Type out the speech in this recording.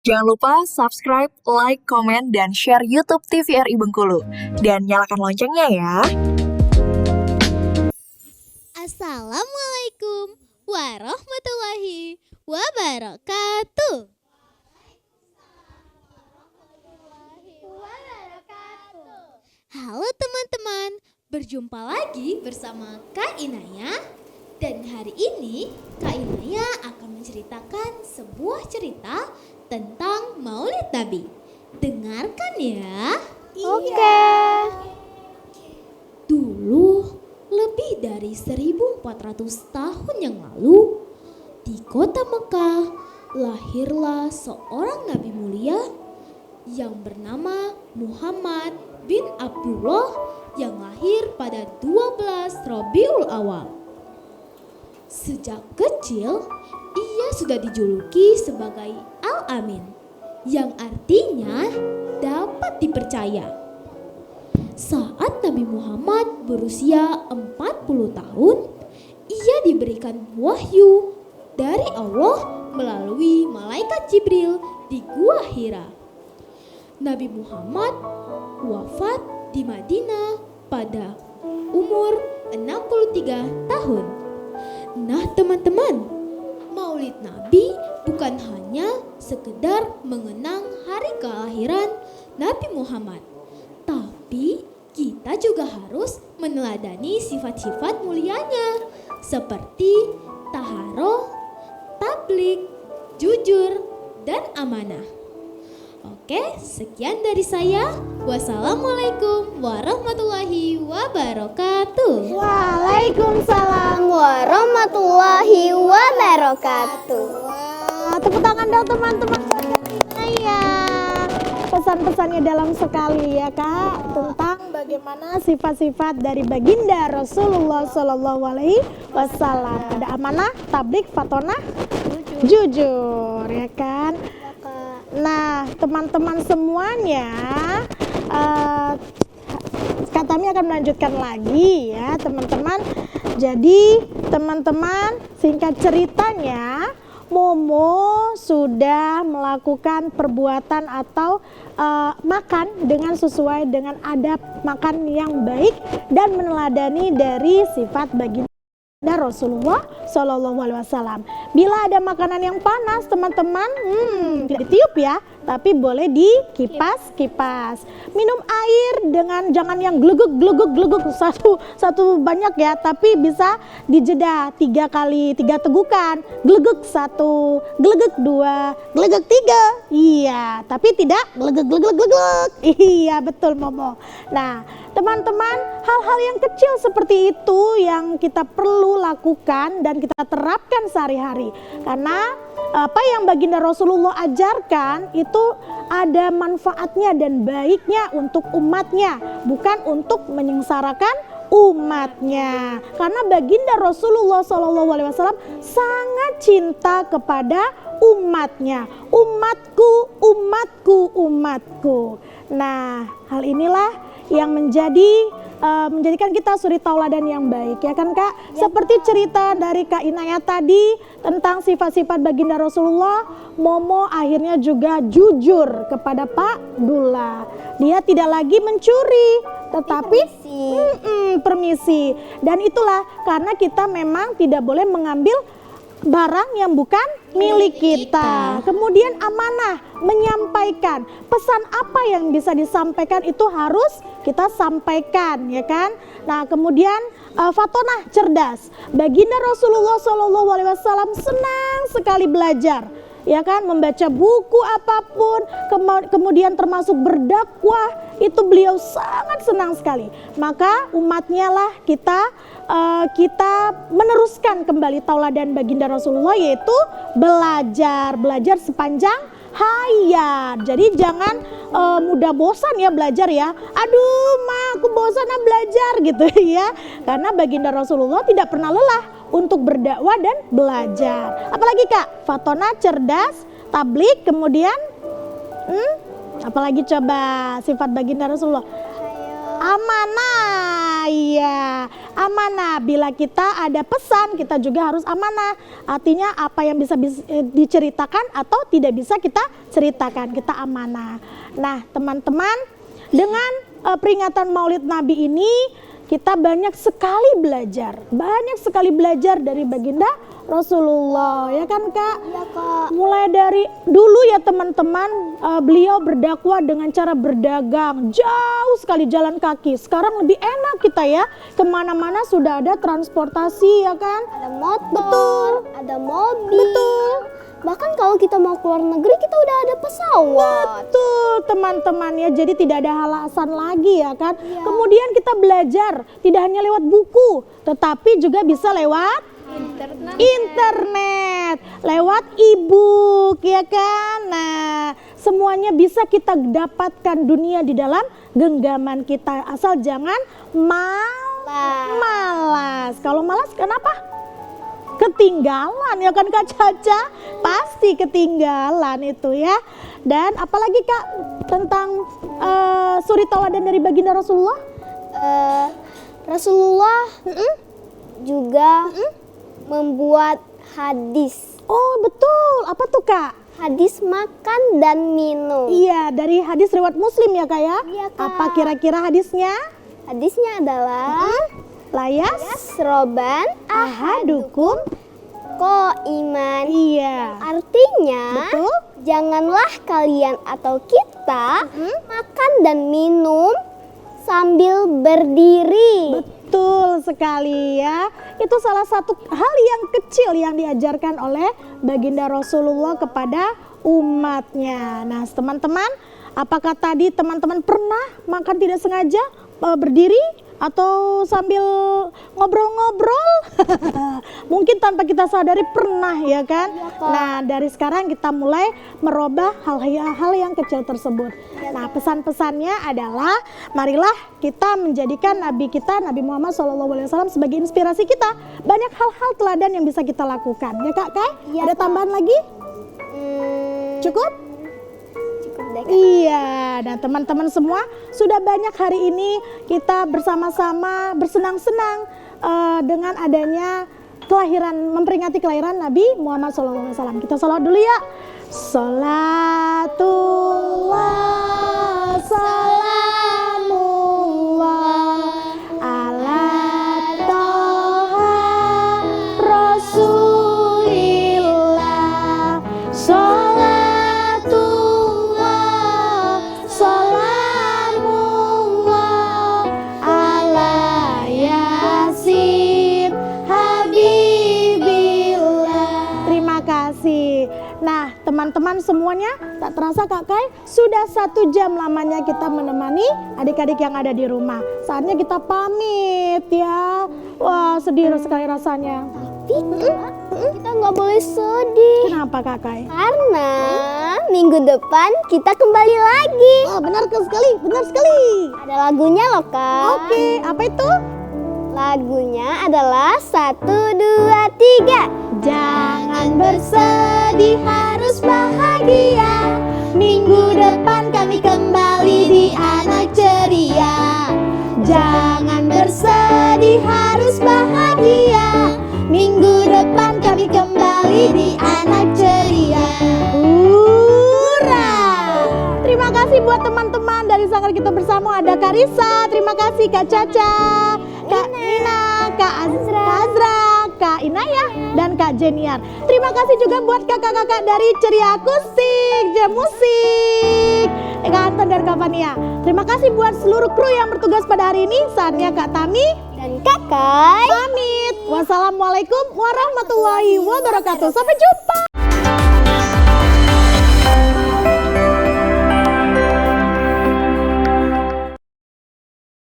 Jangan lupa subscribe, like, komen, dan share YouTube TVRI Bengkulu. Dan nyalakan loncengnya ya. Assalamualaikum warahmatullahi wabarakatuh. Halo teman-teman, berjumpa lagi bersama Kak Inaya. Dan hari ini Kak Inaya akan menceritakan sebuah cerita tentang Maulid Nabi. Dengarkan ya. Oke. Dulu, lebih dari 1400 tahun yang lalu, di kota Mekah, lahirlah seorang nabi mulia yang bernama Muhammad bin Abdullah yang lahir pada 12 Rabiul Awal. Sejak kecil, ia sudah dijuluki sebagai Al-Amin, yang artinya dapat dipercaya. Saat Nabi Muhammad berusia 40 tahun, ia diberikan wahyu dari Allah melalui malaikat Jibril di Gua Hira. Nabi Muhammad wafat di Madinah pada umur 63 tahun. Nah teman-teman, Maulid Nabi bukan hanya sekedar mengenang hari kelahiran Nabi Muhammad, tapi kita juga harus meneladani sifat-sifat mulianya seperti taharah, tabligh, jujur, dan amanah. Oke, sekian dari saya. Wassalamualaikum warahmatullahi wabarakatuh. Waalaikumsalam warahmatullahi wabarakatuh. Tepuk tangan dong teman-teman saya. Pesan-pesannya dalam sekali ya Kak, tentang bagaimana sifat-sifat dari baginda Rasulullah Shallallahu Alaihi Wasallam. Ada amanah, tabligh, fatonah, jujur ya kan. Nah teman-teman semuanya, Kak Tami akan melanjutkan lagi ya teman-teman. Jadi teman-teman, singkat ceritanya, Momo sudah melakukan perbuatan atau makan dengan sesuai dengan adab makan yang baik dan meneladani dari sifat baginda Rasulullah Shallallahu Alaihi Wasallam. Bila ada makanan yang panas teman-teman, tidak ditiup ya, tapi boleh dikipas-kipas. Minum air dengan jangan yang gluguk satu banyak ya, tapi bisa dijeda 3 tegukan. Gluguk 1, gluguk 2, gluguk 3. Iya, tapi tidak gluguk. Iya betul Momo. Nah teman-teman, hal-hal yang kecil seperti itu yang kita perlu lakukan dan kita terapkan sehari-hari. Karena apa yang baginda Rasulullah ajarkan itu ada manfaatnya dan baiknya untuk umatnya, bukan untuk menyengsarakan umatnya. Karena baginda Rasulullah SAW sangat cinta kepada umatnya. Umatku. Nah, hal inilah yang menjadikan kita suri tauladan yang baik ya kan Kak. Seperti cerita dari Kak Inaya tadi tentang sifat-sifat baginda Rasulullah, Momo akhirnya juga jujur kepada Pak Dullah. Dia tidak lagi mencuri, tetapi permisi. Dan itulah karena kita memang tidak boleh mengambil barang yang bukan milik kita. Kemudian amanah, menyampaikan pesan apa yang bisa disampaikan itu harus kita sampaikan ya kan. Nah kemudian fatonah, cerdas. Baginda Rasulullah SAW senang sekali belajar ya kan, membaca buku apapun, kemudian termasuk berdakwah, itu beliau sangat senang sekali. Maka umatnya lah kita meneruskan kembali tauladan baginda Rasulullah, yaitu belajar sepanjang hayat. Jadi jangan mudah bosan ya belajar ya. Aduh ma aku bosan belajar gitu ya. Karena baginda Rasulullah tidak pernah lelah untuk berdakwah dan belajar. Apalagi Kak? Fatona, cerdas, tabligh, kemudian apalagi coba sifat baginda Rasulullah? Amanah. Iya, amanah. Bila kita ada pesan, kita juga harus amanah. Artinya apa yang bisa diceritakan atau tidak bisa kita ceritakan, kita amanah. Nah, teman-teman, dengan peringatan Maulid Nabi ini kita banyak sekali belajar dari baginda Rasulullah, ya kan Kak? Iya, Kak. Mulai dari dulu ya teman-teman, beliau berdakwah dengan cara berdagang, jauh sekali jalan kaki. Sekarang lebih enak kita ya, kemana-mana sudah ada transportasi, ya kan? Ada motor, Betul. ada mobil. Betul. Bahkan kalau kita mau keluar negeri kita udah ada pesawat. Betul teman-teman ya, jadi tidak ada alasan lagi ya kan. Iya. Kemudian kita belajar tidak hanya lewat buku, tetapi juga bisa lewat internet, lewat e-book ya kan. Nah, semuanya bisa kita dapatkan dunia di dalam genggaman kita, asal jangan malas. Kalau malas kenapa? Ketinggalan ya kan Kak Caca, pasti ketinggalan itu ya. Dan apalagi Kak tentang suri tauladan dari baginda Rasulullah? Rasulullah juga membuat hadis. Oh betul, apa tuh Kak? Hadis makan dan minum. Iya, dari hadis riwayat Muslim ya Kak ya? Iya, Kak. Apa kira-kira hadisnya? Hadisnya adalah Layas Yasroban ahadukum. ko iman. Iya. Artinya, Betul. janganlah kalian atau kita makan dan minum sambil berdiri. Betul sekali ya. Itu salah satu hal yang kecil yang diajarkan oleh baginda Rasulullah kepada umatnya. Nah teman-teman, apakah tadi teman-teman pernah makan tidak sengaja berdiri atau sambil ngobrol-ngobrol? Mungkin tanpa kita sadari pernah ya kan? Iya, Kak. Nah dari sekarang kita mulai merubah hal-hal yang kecil tersebut. Nah pesan-pesannya adalah marilah kita menjadikan Nabi kita, Nabi Muhammad SAW sebagai inspirasi kita. Banyak hal-hal teladan yang bisa kita lakukan. Ya Kak Kai? Iya, Ada Kak. tambahan lagi? Cukup? Cukup deh, Kak. Iya, nah teman-teman semua sudah banyak hari ini kita bersama-sama bersenang-senang dengan adanya memperingati kelahiran Nabi Muhammad SAW. Kita sholawat dulu ya. Salatullah salamullah ala toha rasulillah. Salatullah salamullah ala yasin habibillah. Terima kasih. Nah teman-teman semuanya, tak terasa Kak Kai sudah 1 jam lamanya kita menemani adik-adik yang ada di rumah. Saatnya kita pamit ya. Wah sedih sekali rasanya. Kita nggak boleh sedih. Kenapa Kak Kai? Karena minggu depan kita kembali lagi. Oh, benar sekali, benar sekali. Ada lagunya loh, Kak. Oke, apa itu? Lagunya adalah 1, 2, 3. Jangan bersedih, harus bahagia. Minggu depan kami kembali di Anak Ceria. Jangan bersedih, harus bahagia. Minggu depan kami kembali di Anak Ceria. Hurra! Terima kasih buat teman-teman dari Sanggar Kita Bersama. Ada Kak Risa, terima kasih Kak Caca, Kak Nina, Kak Azra, Kak Inayah, dan Kak Jeniar. Terima kasih juga buat kakak-kakak dari Ceria Akustik, Jam Musik, Kak Anton dan Kak Fania. Terima kasih buat seluruh kru yang bertugas pada hari ini. Saatnya Kak Tami Dan Kak Kai. pamit. Wassalamualaikum warahmatullahi wabarakatuh. Sampai jumpa.